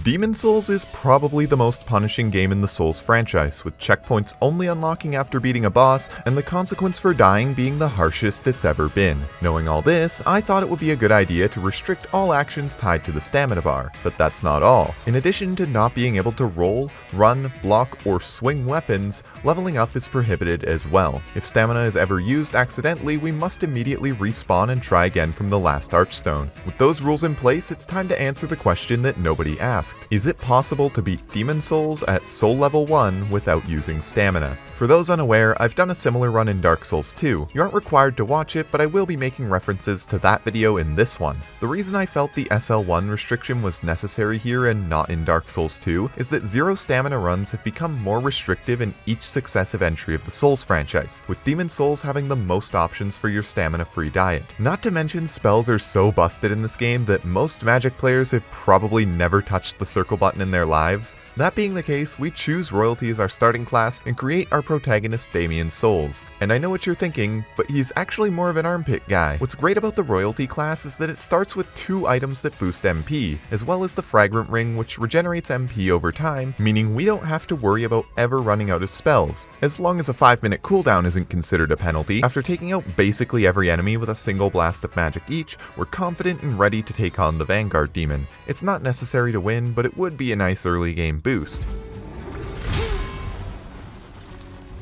Demon's Souls is probably the most punishing game in the Souls franchise, with checkpoints only unlocking after beating a boss, and the consequence for dying being the harshest it's ever been. Knowing all this, I thought it would be a good idea to restrict all actions tied to the stamina bar, but that's not all. In addition to not being able to roll, run, block, or swing weapons, leveling up is prohibited as well. If stamina is ever used accidentally, we must immediately respawn and try again from the last Archstone. With those rules in place, it's time to answer the question that nobody asked. Is it possible to beat Demon's Souls at Soul Level 1 without using stamina? For those unaware, I've done a similar run in Dark Souls 2. You aren't required to watch it, but I will be making references to that video in this one. The reason I felt the SL1 restriction was necessary here and not in Dark Souls 2 is that zero stamina runs have become more restrictive in each successive entry of the Souls franchise, with Demon's Souls having the most options for your stamina-free diet. Not to mention, spells are so busted in this game that most Magic players have probably never touched the circle button in their lives. That being the case, we choose Royalty as our starting class and create our protagonist Damien Souls. And I know what you're thinking, but he's actually more of an armpit guy. What's great about the Royalty class is that it starts with 2 items that boost MP, as well as the Fragrant Ring, which regenerates MP over time, meaning we don't have to worry about ever running out of spells. As long as a 5-minute cooldown isn't considered a penalty, after taking out basically every enemy with a single blast of magic each, we're confident and ready to take on the Vanguard Demon. It's not necessary to win, but it would be a nice early game boost.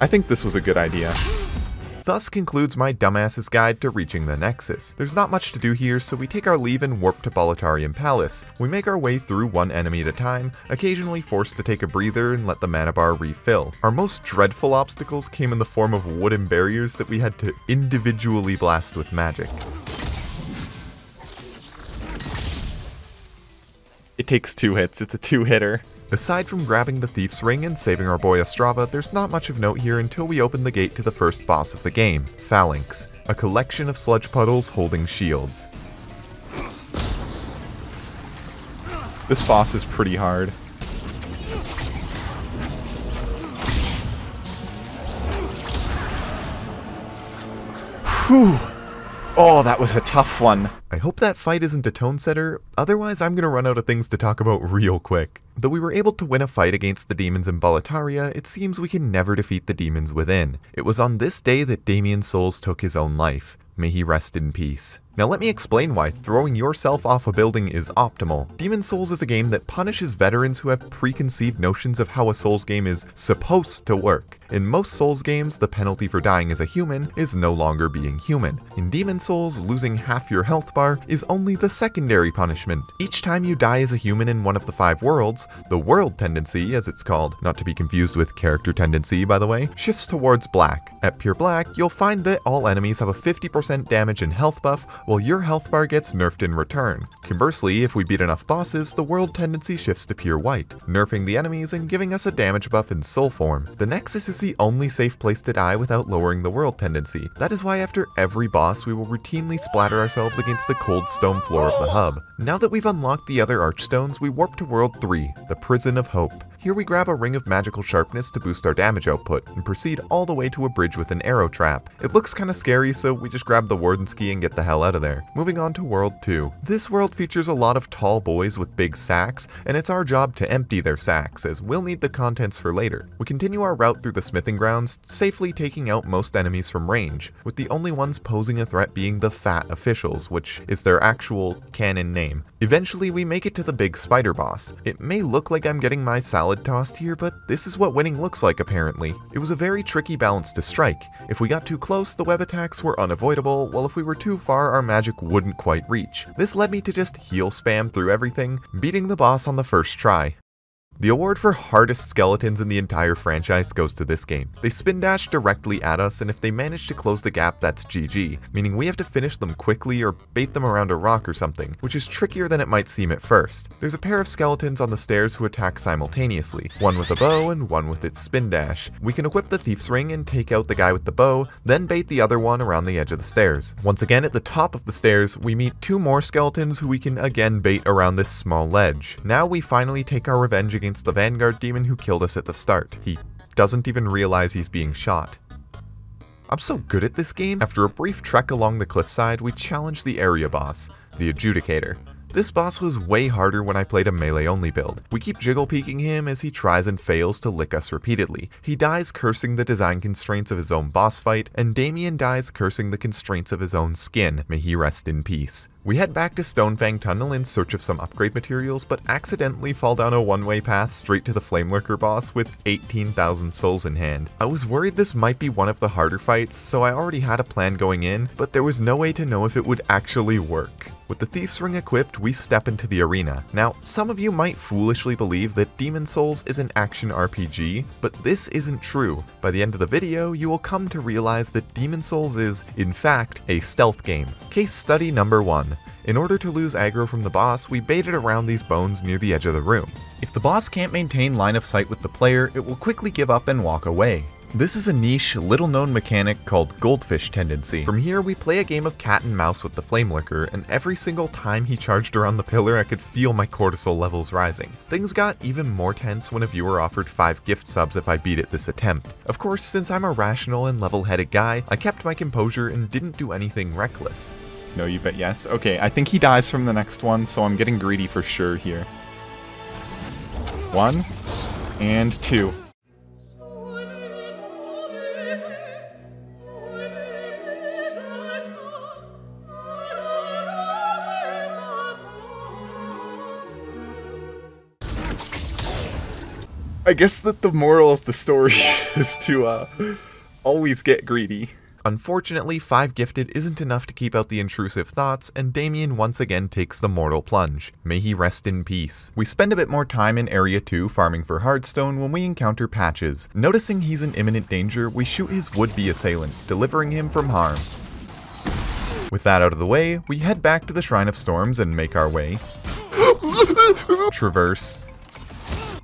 I think this was a good idea. Thus concludes my dumbass's guide to reaching the Nexus. There's not much to do here, so we take our leave and warp to Boletarian Palace. We make our way through one enemy at a time, occasionally forced to take a breather and let the mana bar refill. Our most dreadful obstacles came in the form of wooden barriers that we had to individually blast with magic. It takes 2 hits, it's a 2-hitter. Aside from grabbing the Thief's Ring and saving our boy Ostrava, there's not much of note here until we open the gate to the first boss of the game, Phalanx, a collection of sludge puddles holding shields. This boss is pretty hard. Whew! Oh, that was a tough one. I hope that fight isn't a tone setter, otherwise I'm gonna run out of things to talk about real quick. Though we were able to win a fight against the demons in Boletaria, it seems we can never defeat the demons within. It was on this day that Damien Souls took his own life. May he rest in peace. Now let me explain why throwing yourself off a building is optimal. Demon's Souls is a game that punishes veterans who have preconceived notions of how a Souls game is supposed to work. In most Souls games, the penalty for dying as a human is no longer being human. In Demon's Souls, losing half your health bar is only the secondary punishment. Each time you die as a human in one of the 5 worlds, the world tendency, as it's called, not to be confused with character tendency by the way, shifts towards black. At pure black, you'll find that all enemies have a 50% damage and health buff, while your health bar gets nerfed in return. Conversely, if we beat enough bosses, the world tendency shifts to pure white, nerfing the enemies and giving us a damage buff in soul form. The Nexus is the only safe place to die without lowering the world tendency. That is why after every boss we will routinely splatter ourselves against the cold stone floor of the hub. Now that we've unlocked the other Archstones, we warp to World 3, the Prison of Hope. Here we grab a Ring of Magical Sharpness to boost our damage output, and proceed all the way to a bridge with an arrow trap. It looks kinda scary, so we just grab the Warden's Key and get the hell out of there. Moving on to World 2. This world features a lot of tall boys with big sacks, and it's our job to empty their sacks, as we'll need the contents for later. We continue our route through the smithing grounds, safely taking out most enemies from range, with the only ones posing a threat being the Fat Officials, which is their actual canon name. Eventually, we make it to the big spider boss. It may look like I'm getting my salad tossed here, but this is what winning looks like apparently. It was a very tricky balance to strike. If we got too close, the web attacks were unavoidable, while if we were too far, our magic wouldn't quite reach. This led me to just heal spam through everything, beating the boss on the first try. The award for hardest skeletons in the entire franchise goes to this game. They spin dash directly at us, and if they manage to close the gap, that's GG, meaning we have to finish them quickly or bait them around a rock or something, which is trickier than it might seem at first. There's a pair of skeletons on the stairs who attack simultaneously, one with a bow and one with its spin dash. We can equip the Thief's Ring and take out the guy with the bow, then bait the other one around the edge of the stairs. Once again at the top of the stairs, we meet 2 more skeletons who we can again bait around this small ledge. Now we finally take our revenge against the Vanguard Demon who killed us at the start. He doesn't even realize he's being shot. I'm so good at this game. After a brief trek along the cliffside, we challenge the area boss, the Adjudicator. This boss was way harder when I played a melee-only build. We keep jiggle-peeking him as he tries and fails to lick us repeatedly. He dies cursing the design constraints of his own boss fight, and Damien dies cursing the constraints of his own skin. May he rest in peace. We head back to Stonefang Tunnel in search of some upgrade materials, but accidentally fall down a one-way path straight to the Flamelurker boss with 18,000 souls in hand. I was worried this might be one of the harder fights, so I already had a plan going in, but there was no way to know if it would actually work. With the Thief's Ring equipped, we step into the arena. Now, some of you might foolishly believe that Demon Souls is an action RPG, but this isn't true. By the end of the video, you will come to realize that Demon Souls is, in fact, a stealth game. Case study number 1. In order to lose aggro from the boss, we baited around these bones near the edge of the room. If the boss can't maintain line of sight with the player, it will quickly give up and walk away. This is a niche, little-known mechanic called Goldfish Tendency. From here, we play a game of cat and mouse with the Flamelurker, and every single time he charged around the pillar, I could feel my cortisol levels rising. Things got even more tense when a viewer offered 5 gift subs if I beat it this attempt. Of course, since I'm a rational and level-headed guy, I kept my composure and didn't do anything reckless. No, you bet yes. Okay, I think he dies from the next one, so I'm getting greedy for sure here. 1 and 2. I guess that the moral of the story is to always get greedy. Unfortunately, 5 gifted isn't enough to keep out the intrusive thoughts, and Damien once again takes the mortal plunge. May he rest in peace. We spend a bit more time in Area 2 farming for hardstone when we encounter Patches. Noticing he's in imminent danger, we shoot his would-be assailant, delivering him from harm. With that out of the way, we head back to the Shrine of Storms and make our way. Traverse.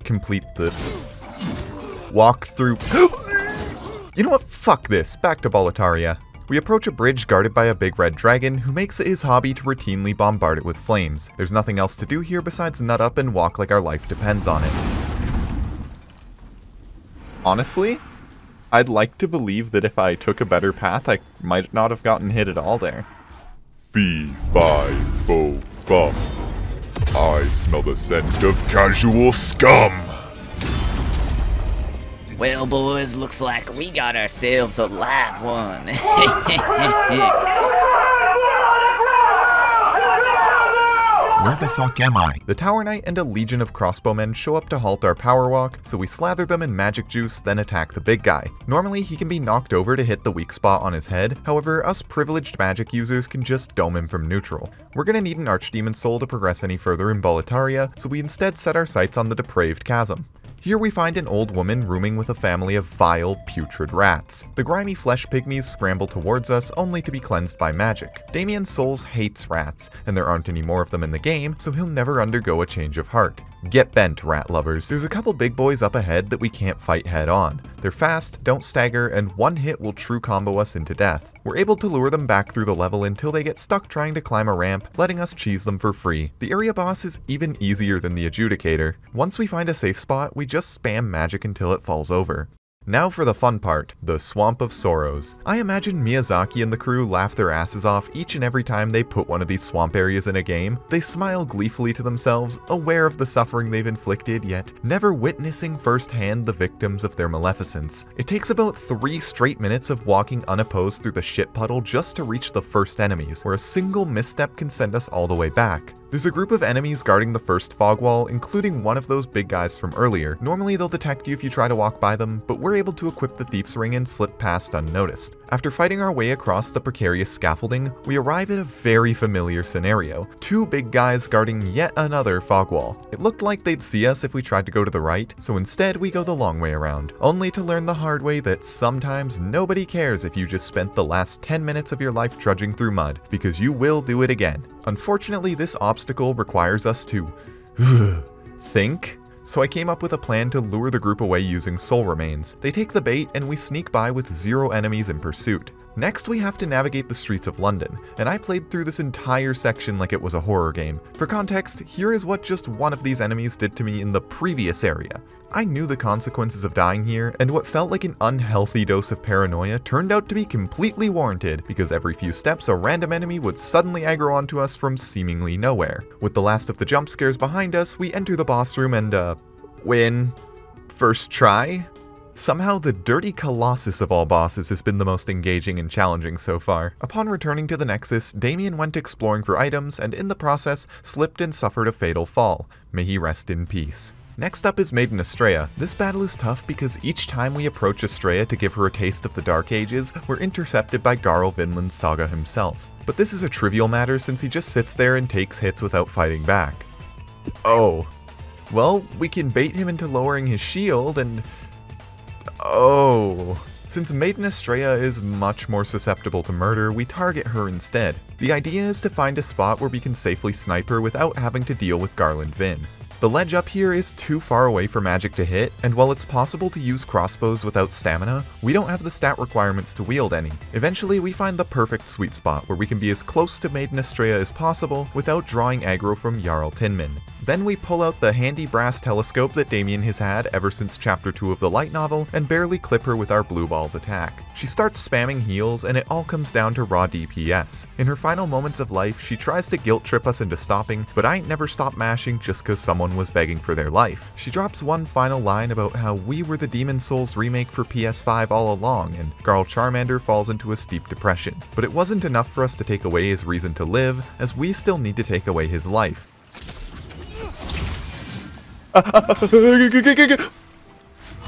Complete the walk through. You know what? Fuck this. Back to Boletaria. We approach a bridge guarded by a big red dragon who makes it his hobby to routinely bombard it with flames. There's nothing else to do here besides nut up and walk like our life depends on it. Honestly, I'd like to believe that if I took a better path, I might not have gotten hit at all there. Fee, fi, fo, fum. I smell the scent of casual scum. Well, boys, looks like we got ourselves a live one. Where the fuck am I? The Tower Knight and a legion of crossbowmen show up to halt our power walk, so we slather them in magic juice, then attack the big guy. Normally, he can be knocked over to hit the weak spot on his head, however, us privileged magic users can just dome him from neutral. We're gonna need an Archdemon soul to progress any further in Boletaria, so we instead set our sights on the Depraved Chasm. Here we find an old woman rooming with a family of vile, putrid rats. The grimy flesh pygmies scramble towards us only to be cleansed by magic. Damien's Souls hates rats, and there aren't any more of them in the game, so he'll never undergo a change of heart. Get bent, rat lovers. There's a couple big boys up ahead that we can't fight head on. They're fast, don't stagger, and one hit will true combo us into death. We're able to lure them back through the level until they get stuck trying to climb a ramp, letting us cheese them for free. The area boss is even easier than the Adjudicator. Once we find a safe spot, we just spam magic until it falls over. Now for the fun part, the Swamp of Sorrows. I imagine Miyazaki and the crew laugh their asses off each and every time they put one of these swamp areas in a game. They smile gleefully to themselves, aware of the suffering they've inflicted, yet never witnessing firsthand the victims of their maleficence. It takes about 3 straight minutes of walking unopposed through the shit puddle just to reach the first enemies, where a single misstep can send us all the way back. There's a group of enemies guarding the first fog wall, including one of those big guys from earlier. Normally they'll detect you if you try to walk by them, but we're able to equip the Thief's Ring and slip past unnoticed. After fighting our way across the precarious scaffolding, we arrive at a very familiar scenario. 2 big guys guarding yet another fog wall. It looked like they'd see us if we tried to go to the right, so instead we go the long way around, only to learn the hard way that sometimes nobody cares if you just spent the last 10 minutes of your life trudging through mud, because you will do it again. Unfortunately, this obstacle requires us to think, so I came up with a plan to lure the group away using soul remains. They take the bait and we sneak by with 0 enemies in pursuit. Next, we have to navigate the streets of London, and I played through this entire section like it was a horror game. For context, here is what just one of these enemies did to me in the previous area. I knew the consequences of dying here, and what felt like an unhealthy dose of paranoia turned out to be completely warranted, because every few steps a random enemy would suddenly aggro onto us from seemingly nowhere. With the last of the jump scares behind us, we enter the boss room and, win. First try? Somehow the dirty colossus of all bosses has been the most engaging and challenging so far. Upon returning to the Nexus, Damien went exploring for items and in the process slipped and suffered a fatal fall. May he rest in peace. Next up is Maiden Estrella. This battle is tough because each time we approach Estrella to give her a taste of the Dark Ages, we're intercepted by Garl Vinland Saga himself. But this is a trivial matter since he just sits there and takes hits without fighting back. Oh. Well, we can bait him into lowering his shield and... Oh. Since Maiden Estrella is much more susceptible to murder, we target her instead. The idea is to find a spot where we can safely snipe her without having to deal with Garland Vin. The ledge up here is too far away for magic to hit, and while it's possible to use crossbows without stamina, we don't have the stat requirements to wield any. Eventually, we find the perfect sweet spot where we can be as close to Maiden Estrella as possible without drawing aggro from Jarl Tinman. Then we pull out the handy brass telescope that Damien has had ever since Chapter 2 of the light novel and barely clip her with our blue balls attack. She starts spamming heals and it all comes down to raw DPS. In her final moments of life, she tries to guilt trip us into stopping, but I ain't never stopped mashing just cause someone was begging for their life. She drops one final line about how we were the Demon Souls remake for PS5 all along, and Garl Charmander falls into a steep depression. But it wasn't enough for us to take away his reason to live, as we still need to take away his life.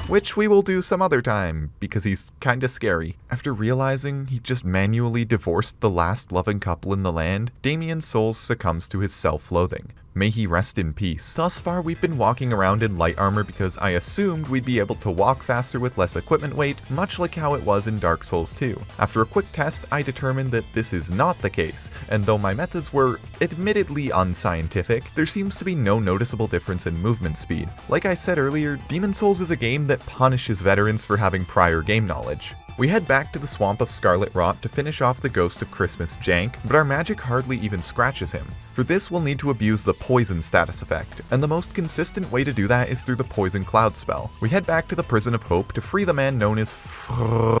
Which we will do some other time, because he's kinda scary. After realizing he just manually divorced the last loving couple in the land, Damien's soul succumbs to his self-loathing. May he rest in peace. Thus far, we've been walking around in light armor because I assumed we'd be able to walk faster with less equipment weight, much like how it was in Dark Souls 2. After a quick test, I determined that this is not the case, and though my methods were admittedly unscientific, there seems to be no noticeable difference in movement speed. Like I said earlier, Demon Souls is a game that punishes veterans for having prior game knowledge. We head back to the Swamp of Scarlet Rot to finish off the Ghost of Christmas jank, but our magic hardly even scratches him. For this, we'll need to abuse the Poison status effect, and the most consistent way to do that is through the Poison Cloud spell. We head back to the Prison of Hope to free the man known as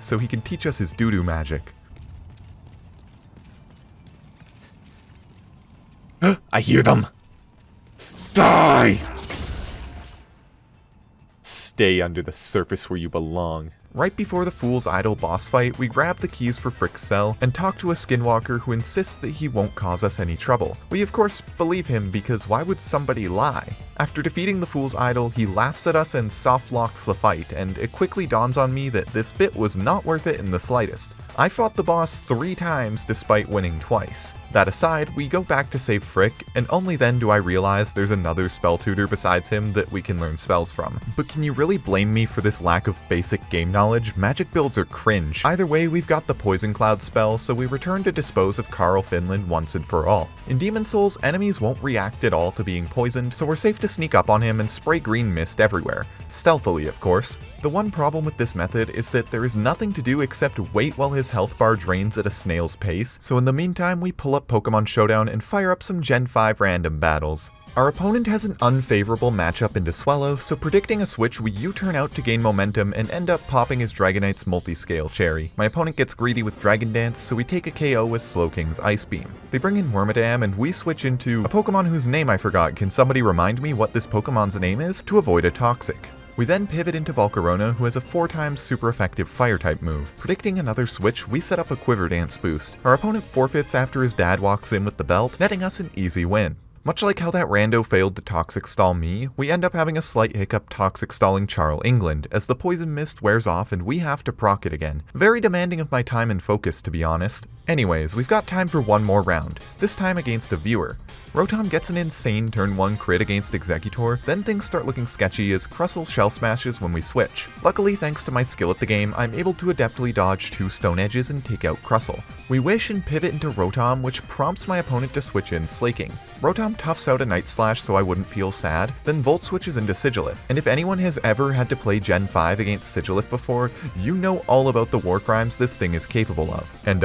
so he can teach us his doo-doo magic. I hear them! Die! Stay under the surface where you belong. Right before the Fool's Idol boss fight, we grab the keys for Frick's cell and talk to a skinwalker who insists that he won't cause us any trouble. We of course believe him because why would somebody lie? After defeating the Fool's Idol, he laughs at us and soft locks the fight, and it quickly dawns on me that this bit was not worth it in the slightest. I fought the boss 3 times despite winning twice. That aside, we go back to save Frick, and only then do I realize there's another spell tutor besides him that we can learn spells from. But can you really blame me for this lack of basic game knowledge? Magic builds are cringe. Either way, we've got the Poison Cloud spell, so we return to dispose of Carl Finland once and for all. In Demon Souls, enemies won't react at all to being poisoned, so we're safe to sneak up on him and spray green mist everywhere. Stealthily, of course. The one problem with this method is that there is nothing to do except wait while his health bar drains at a snail's pace, so in the meantime we pull up Pokemon Showdown and fire up some Gen 5 random battles. Our opponent has an unfavorable matchup into Swellow, so predicting a switch we U-turn out to gain momentum and end up popping his Dragonite's multi-scale cherry. My opponent gets greedy with Dragon Dance, so we take a KO with Slowking's Ice Beam. They bring in Wormadam and we switch into a Pokemon whose name I forgot. Can somebody remind me what this Pokemon's name is? To avoid a Toxic. We then pivot into Volcarona, who has a 4x super effective Fire-type move. Predicting another switch, we set up a Quiver Dance boost. Our opponent forfeits after his dad walks in with the belt, netting us an easy win. Much like how that rando failed to Toxic Stall me, we end up having a slight hiccup Toxic Stalling Charles England, as the Poison Mist wears off and we have to proc it again. Very demanding of my time and focus, to be honest. Anyways, we've got time for one more round, this time against a viewer. Rotom gets an insane turn 1 crit against Exeggutor, then things start looking sketchy as Crustle shell smashes when we switch. Luckily, thanks to my skill at the game, I'm able to adeptly dodge 2 Stone Edges and take out Crustle. We wish and pivot into Rotom, which prompts my opponent to switch in Slaking. Rotom Storm toughs out a Night Slash so I wouldn't feel sad, then Volt switches into Sigilif. And if anyone has ever had to play Gen 5 against Sigilif before, you know all about the war crimes this thing is capable of. And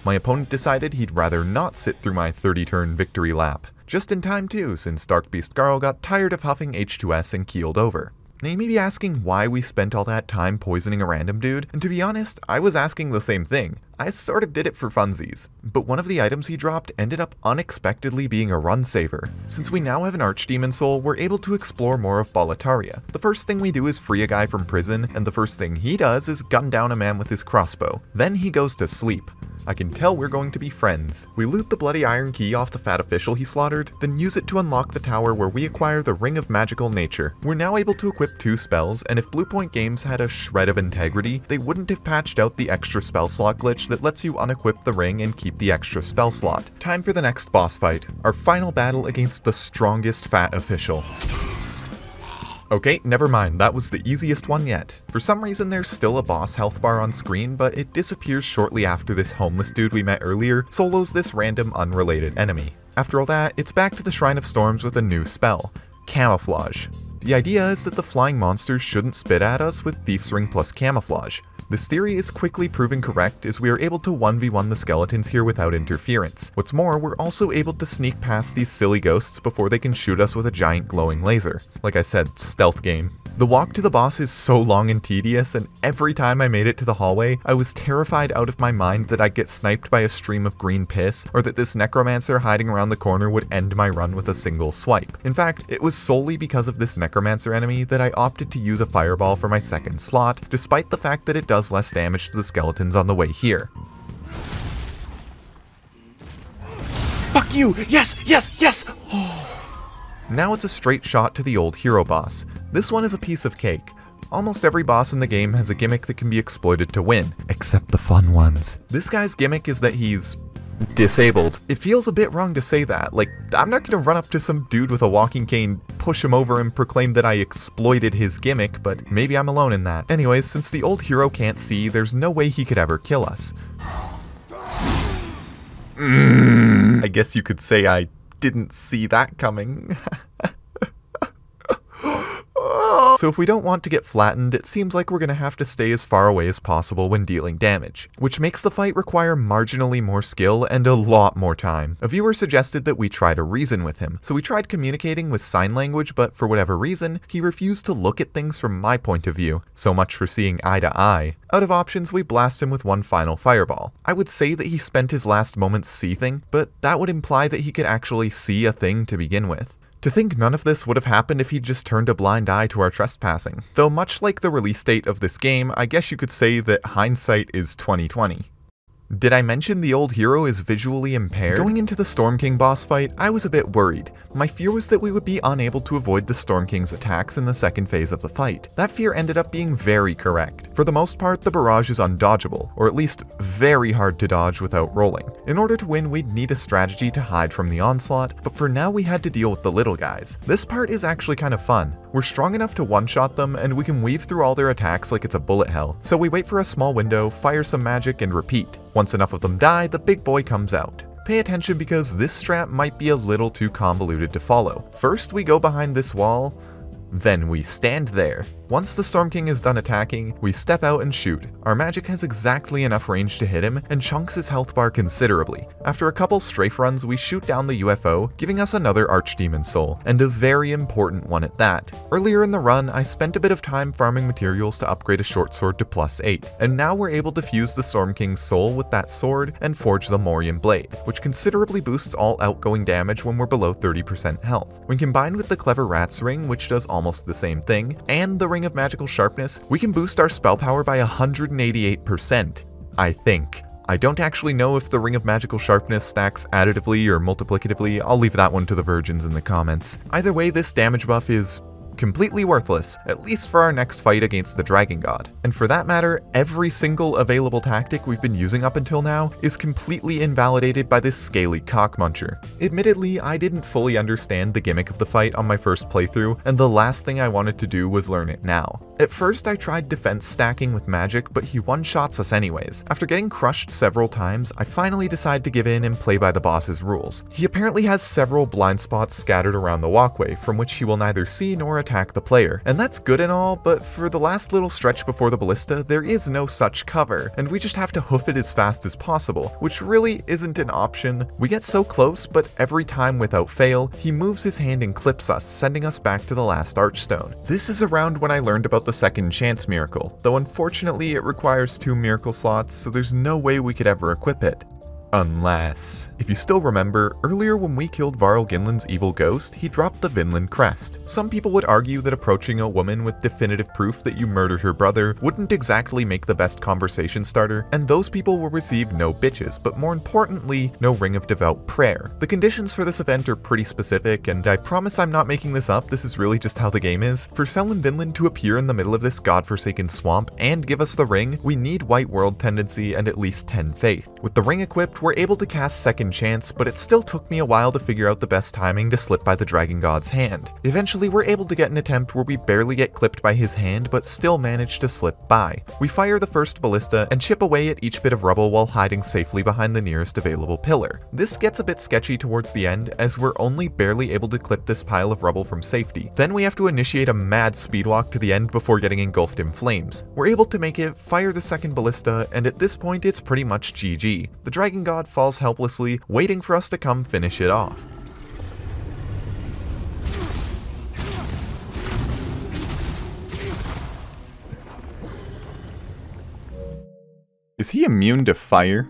my opponent decided he'd rather not sit through my 30-turn victory lap. Just in time too, since Dark Beast Garl got tired of huffing H2S and keeled over. Now you may be asking why we spent all that time poisoning a random dude, and to be honest, I was asking the same thing. I sort of did it for funsies. But one of the items he dropped ended up unexpectedly being a run saver. Since we now have an Archdemon Soul, we're able to explore more of Boletaria. The first thing we do is free a guy from prison, and the first thing he does is gun down a man with his crossbow. Then he goes to sleep. I can tell we're going to be friends. We loot the bloody iron key off the fat official he slaughtered, then use it to unlock the tower where we acquire the Ring of Magical Nature. We're now able to equip 2 spells, and if Bluepoint Games had a shred of integrity, they wouldn't have patched out the extra spell slot glitch that lets you unequip the ring and keep the extra spell slot. Time for the next boss fight, our final battle against the strongest fat official. Okay, never mind, that was the easiest one yet. For some reason there's still a boss health bar on screen, but it disappears shortly after this homeless dude we met earlier solos this random unrelated enemy. After all that, it's back to the Shrine of Storms with a new spell, Camouflage. The idea is that the flying monsters shouldn't spit at us with Thief's Ring plus Camouflage. This theory is quickly proven correct as we are able to 1v1 the skeletons here without interference. What's more, we're also able to sneak past these silly ghosts before they can shoot us with a giant glowing laser. Like I said, stealth game. The walk to the boss is so long and tedious, and every time I made it to the hallway, I was terrified out of my mind that I'd get sniped by a stream of green piss, or that this necromancer hiding around the corner would end my run with a single swipe. In fact, it was solely because of this necromancer enemy that I opted to use a fireball for my second slot, despite the fact that it does less damage to the skeletons on the way here. Fuck you! Yes! Yes! Yes! Now it's a straight shot to the old hero boss. This one is a piece of cake. Almost every boss in the game has a gimmick that can be exploited to win, except the fun ones. This guy's gimmick is that he's disabled. It feels a bit wrong to say that. Like, I'm not gonna run up to some dude with a walking cane, push him over, and proclaim that I exploited his gimmick, but maybe I'm alone in that. Anyways, since the old hero can't see, there's no way he could ever kill us. I guess you could say I didn't see that coming. So if we don't want to get flattened, it seems like we're going to have to stay as far away as possible when dealing damage, which makes the fight require marginally more skill and a lot more time. A viewer suggested that we try to reason with him, so we tried communicating with sign language, but for whatever reason, he refused to look at things from my point of view. So much for seeing eye to eye. Out of options, we blast him with one final fireball. I would say that he spent his last moments seething, but that would imply that he could actually see a thing to begin with. To think none of this would have happened if he'd just turned a blind eye to our trespassing. Though much like the release date of this game, I guess you could say that hindsight is 20/20. Did I mention the old hero is visually impaired? Going into the Storm King boss fight, I was a bit worried. My fear was that we would be unable to avoid the Storm King's attacks in the second phase of the fight. That fear ended up being very correct. For the most part, the barrage is undodgeable, or at least very hard to dodge without rolling. In order to win, we'd need a strategy to hide from the onslaught, but for now we had to deal with the little guys. This part is actually kind of fun. We're strong enough to one-shot them, and we can weave through all their attacks like it's a bullet hell. So we wait for a small window, fire some magic, and repeat. Once enough of them die, the big boy comes out. Pay attention because this strat might be a little too convoluted to follow. First we go behind this wall, then we stand there. Once the Storm King is done attacking, we step out and shoot. Our magic has exactly enough range to hit him and chunks his health bar considerably. After a couple strafe runs, we shoot down the UFO, giving us another Archdemon Soul, and a very important one at that. Earlier in the run, I spent a bit of time farming materials to upgrade a short sword to +8, and now we're able to fuse the Storm King's soul with that sword and forge the Emporium blade, which considerably boosts all outgoing damage when we're below 30% health. When combined with the Clever Rat's Ring, which does almost the same thing, and the Ring of Magical Sharpness, we can boost our spell power by 188%, I think. I don't actually know if the Ring of Magical Sharpness stacks additively or multiplicatively. I'll leave that one to the virgins in the comments. Either way, this damage buff is Completely worthless, at least for our next fight against the Dragon God. And for that matter, every single available tactic we've been using up until now is completely invalidated by this scaly cockmuncher. Admittedly, I didn't fully understand the gimmick of the fight on my first playthrough, and the last thing I wanted to do was learn it now. At first I tried defense stacking with magic, but he one-shots us anyways. After getting crushed several times, I finally decide to give in and play by the boss's rules. He apparently has several blind spots scattered around the walkway, from which he will neither see nor attack the player. And that's good and all, but for the last little stretch before the ballista, there is no such cover, and we just have to hoof it as fast as possible, which really isn't an option. We get so close, but every time without fail, he moves his hand and clips us, sending us back to the last archstone. This is around when I learned about the second chance miracle, though unfortunately it requires 2 miracle slots, so there's no way we could ever equip it. Unless... If you still remember, earlier when we killed Varl Ginland's evil ghost, he dropped the Vinland crest. Some people would argue that approaching a woman with definitive proof that you murdered her brother wouldn't exactly make the best conversation starter, and those people will receive no bitches, but more importantly, no ring of devout prayer. The conditions for this event are pretty specific, and I promise I'm not making this up, this is really just how the game is. For Selin Vinland to appear in the middle of this godforsaken swamp and give us the ring, we need White World tendency and at least 10 faith. With the ring equipped, we're able to cast Second Chance, but it still took me a while to figure out the best timing to slip by the Dragon God's hand. Eventually, we're able to get an attempt where we barely get clipped by his hand, but still manage to slip by. We fire the first ballista and chip away at each bit of rubble while hiding safely behind the nearest available pillar. This gets a bit sketchy towards the end, as we're only barely able to clip this pile of rubble from safety. Then we have to initiate a mad speedwalk to the end before getting engulfed in flames. We're able to make it, fire the second ballista, and at this point it's pretty much GG. The Dragon God falls helplessly, waiting for us to come finish it off. Is he immune to fire?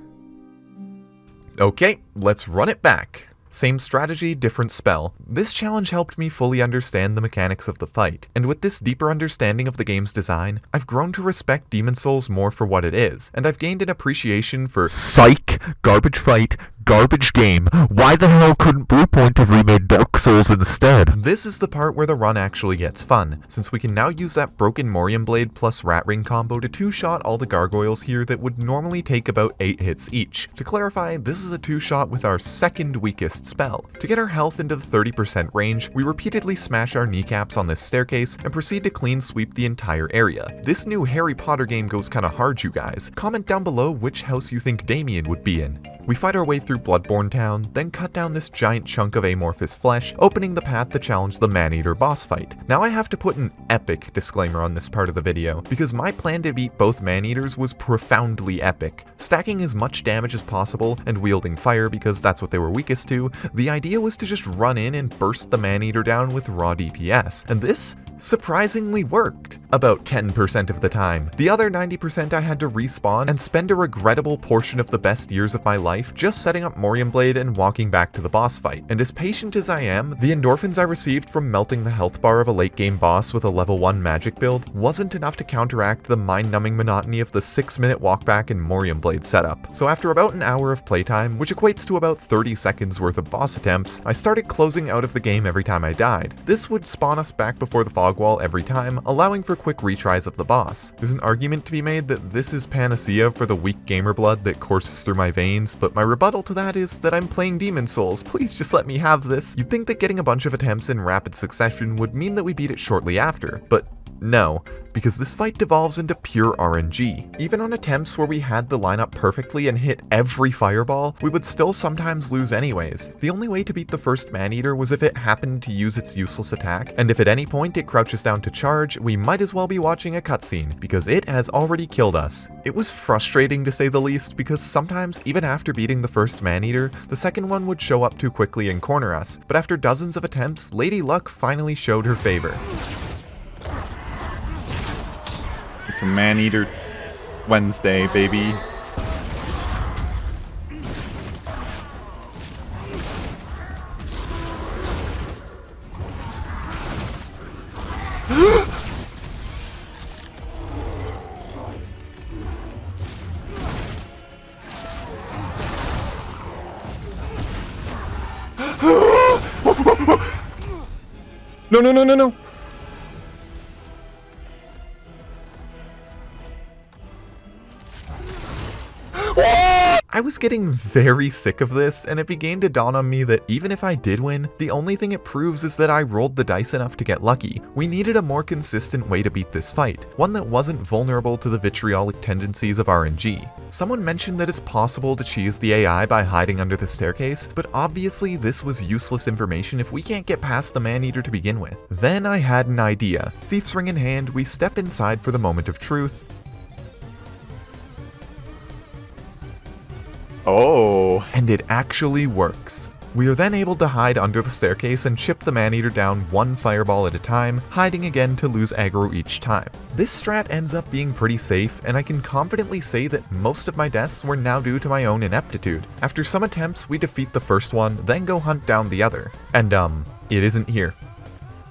Okay, let's run it back. Same strategy, different spell. This challenge helped me fully understand the mechanics of the fight, and with this deeper understanding of the game's design, I've grown to respect Demon's Souls more for what it is, and I've gained an appreciation for Psych! Garbage fight, garbage game. Why the hell couldn't Bluepoint have remade Dark Souls instead? This is the part where the run actually gets fun, since we can now use that broken Morium Blade plus Rat Ring combo to 2-shot all the gargoyles here that would normally take about 8 hits each. To clarify, this is a 2-shot with our second weakest spell. To get our health into the 30% range, we repeatedly smash our kneecaps on this staircase and proceed to clean sweep the entire area. This new Harry Potter game goes kinda hard, you guys. Comment down below which house you think Damien would be in. We fight our way through Bloodborne Town, then cut down this giant chunk of amorphous flesh, opening the path to challenge the Maneater boss fight. Now I have to put an epic disclaimer on this part of the video, because my plan to beat both Maneaters was profoundly epic. Stacking as much damage as possible, and wielding fire because that's what they were weakest to, the idea was to just run in and burst the Maneater down with raw DPS, and this surprisingly worked. About 10% of the time. The other 90% I had to respawn and spend a regrettable portion of the best years of my life just setting up Morium Blade and walking back to the boss fight. And as patient as I am, the endorphins I received from melting the health bar of a late game boss with a level 1 magic build wasn't enough to counteract the mind-numbing monotony of the 6-minute walkback and Morium Blade setup. So after about an hour of playtime, which equates to about 30 seconds worth of boss attempts, I started closing out of the game every time I died. This would spawn us back before the fog wall every time, allowing for quick retries of the boss. There's an argument to be made that this is panacea for the weak gamer blood that courses through my veins, but my rebuttal to that is that I'm playing Demon's Souls. Please just let me have this. You'd think that getting a bunch of attempts in rapid succession would mean that we beat it shortly after, but no, because this fight devolves into pure RNG. Even on attempts where we had the lineup perfectly and hit every fireball, we would still sometimes lose anyways. The only way to beat the first Maneater was if it happened to use its useless attack, and if at any point it crouches down to charge, we might as well be watching a cutscene, because it has already killed us. It was frustrating to say the least, because sometimes, even after beating the first Maneater, the second one would show up too quickly and corner us, but after dozens of attempts, Lady Luck finally showed her favor. It's a Maneater Wednesday, baby. No. I was getting very sick of this, and it began to dawn on me that even if I did win, the only thing it proves is that I rolled the dice enough to get lucky. We needed a more consistent way to beat this fight, one that wasn't vulnerable to the vitriolic tendencies of RNG. Someone mentioned that it's possible to cheese the AI by hiding under the staircase, but obviously this was useless information if we can't get past the Maneater to begin with. Then I had an idea. Thief's ring in hand, we step inside for the moment of truth. Oh. And it actually works. We are then able to hide under the staircase and chip the Maneater down one fireball at a time, hiding again to lose aggro each time. This strat ends up being pretty safe, and I can confidently say that most of my deaths were now due to my own ineptitude. After some attempts, we defeat the first one, then go hunt down the other. And it isn't here.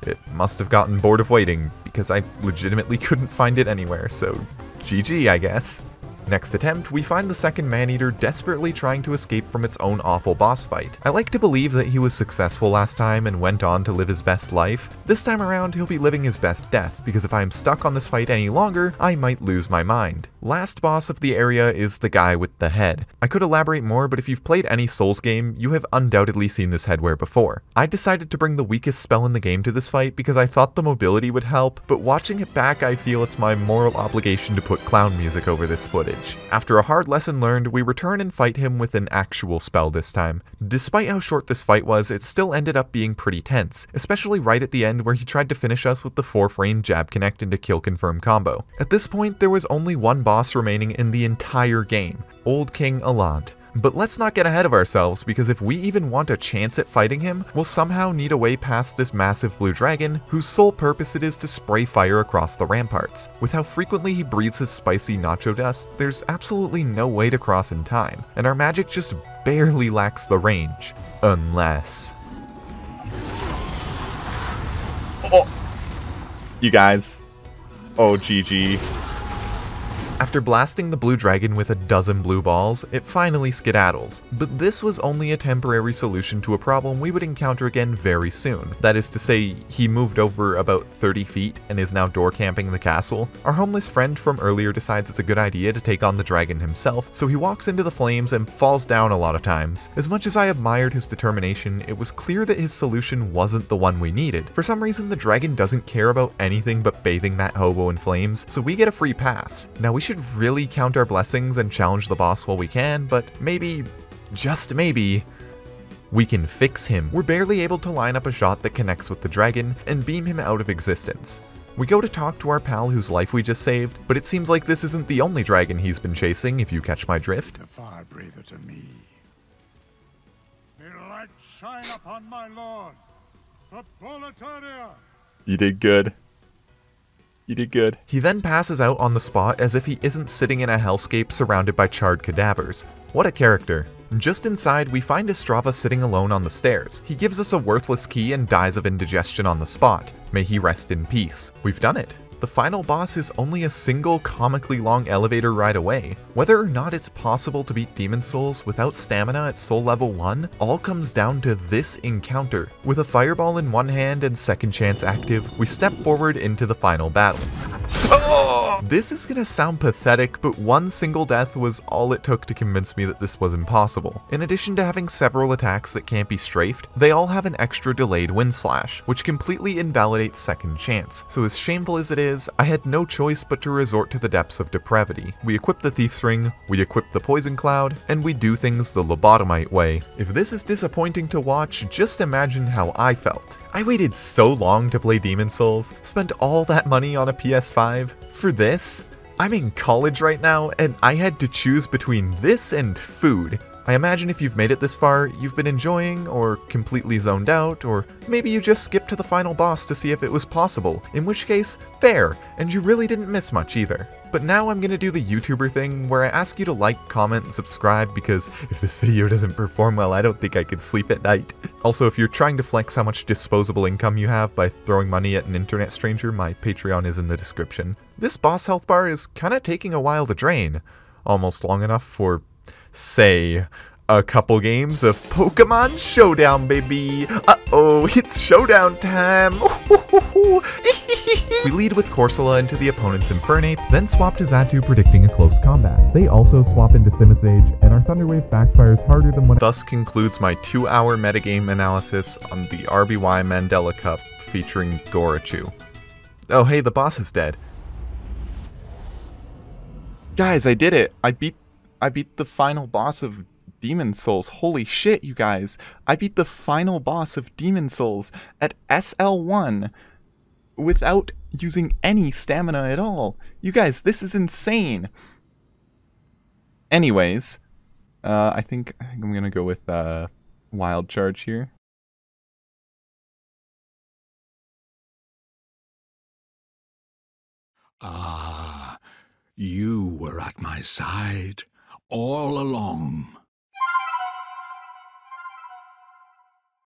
It must have gotten bored of waiting, because I legitimately couldn't find it anywhere, so GG, I guess. Next attempt, we find the second Maneater desperately trying to escape from its own awful boss fight. I like to believe that he was successful last time and went on to live his best life. This time around, he'll be living his best death, because if I'm stuck on this fight any longer, I might lose my mind. Last boss of the area is the guy with the head. I could elaborate more, but if you've played any Souls game, you have undoubtedly seen this headwear before. I decided to bring the weakest spell in the game to this fight because I thought the mobility would help, but watching it back I feel it's my moral obligation to put clown music over this footage. After a hard lesson learned, we return and fight him with an actual spell this time. Despite how short this fight was, it still ended up being pretty tense, especially right at the end where he tried to finish us with the 4-frame jab connect into kill confirm combo. At this point, there was only one boss remaining in the entire game, Old King Allant. But let's not get ahead of ourselves, because if we even want a chance at fighting him, we'll somehow need a way past this massive blue dragon, whose sole purpose it is to spray fire across the ramparts. With how frequently he breathes his spicy nacho dust, there's absolutely no way to cross in time, and our magic just barely lacks the range. Unless... Oh! You guys. Oh, GG. After blasting the blue dragon with a dozen blue balls, it finally skedaddles. But this was only a temporary solution to a problem we would encounter again very soon. That is to say, he moved over about 30 feet and is now door camping the castle. Our homeless friend from earlier decides it's a good idea to take on the dragon himself, so he walks into the flames and falls down a lot of times. As much as I admired his determination, it was clear that his solution wasn't the one we needed. For some reason, the dragon doesn't care about anything but bathing that hobo in flames, so we get a free pass. Now we should really count our blessings and challenge the boss while we can, but maybe, just maybe, we can fix him. We're barely able to line up a shot that connects with the dragon and beam him out of existence. We go to talk to our pal whose life we just saved, but it seems like this isn't the only dragon he's been chasing, if you catch my drift. The fire breather to me. The light shine upon my lord, the proletariat. You did good. You did good. He then passes out on the spot as if he isn't sitting in a hellscape surrounded by charred cadavers. What a character. Just inside, we find Estrava sitting alone on the stairs. He gives us a worthless key and dies of indigestion on the spot. May he rest in peace. We've done it. The final boss is only a single comically long elevator ride away. Whether or not it's possible to beat Demon Souls without stamina at soul level 1 all comes down to this encounter. With a fireball in one hand and second chance active, we step forward into the final battle. This is gonna sound pathetic, but one single death was all it took to convince me that this was impossible. In addition to having several attacks that can't be strafed, they all have an extra delayed wind slash, which completely invalidates second chance. So as shameful as it is, I had no choice but to resort to the depths of depravity. We equip the Thief's Ring, we equip the Poison Cloud, and we do things the lobotomite way. If this is disappointing to watch, just imagine how I felt. I waited so long to play Demon Souls, spent all that money on a PS5, for this? I'm in college right now, and I had to choose between this and food. I imagine if you've made it this far, you've been enjoying, or completely zoned out, or maybe you just skipped to the final boss to see if it was possible, in which case, fair, and you really didn't miss much either. But now I'm gonna do the YouTuber thing, where I ask you to like, comment, and subscribe, because if this video doesn't perform well, I don't think I could sleep at night. Also, if you're trying to flex how much disposable income you have by throwing money at an internet stranger, my Patreon is in the description. This boss health bar is kinda taking a while to drain. Almost long enough for, say, a couple games of Pokemon Showdown, baby. Uh-oh, it's showdown time. We lead with Corsola into the opponent's Infernape, then swap to Xatu, predicting a close combat. They also swap into Simisage, and our Thunderwave backfires harder than when— Thus concludes my 2-hour metagame analysis on the RBY Mandela Cup featuring Gorachu. Oh hey, the boss is dead. Guys, I did it! I beat the final boss of Demon Souls. Holy shit, you guys. I beat the final boss of Demon Souls at SL1 without using any stamina at all. You guys, this is insane. Anyways, I think I'm gonna go with Wild Charge here. Ah, you were at my side all along.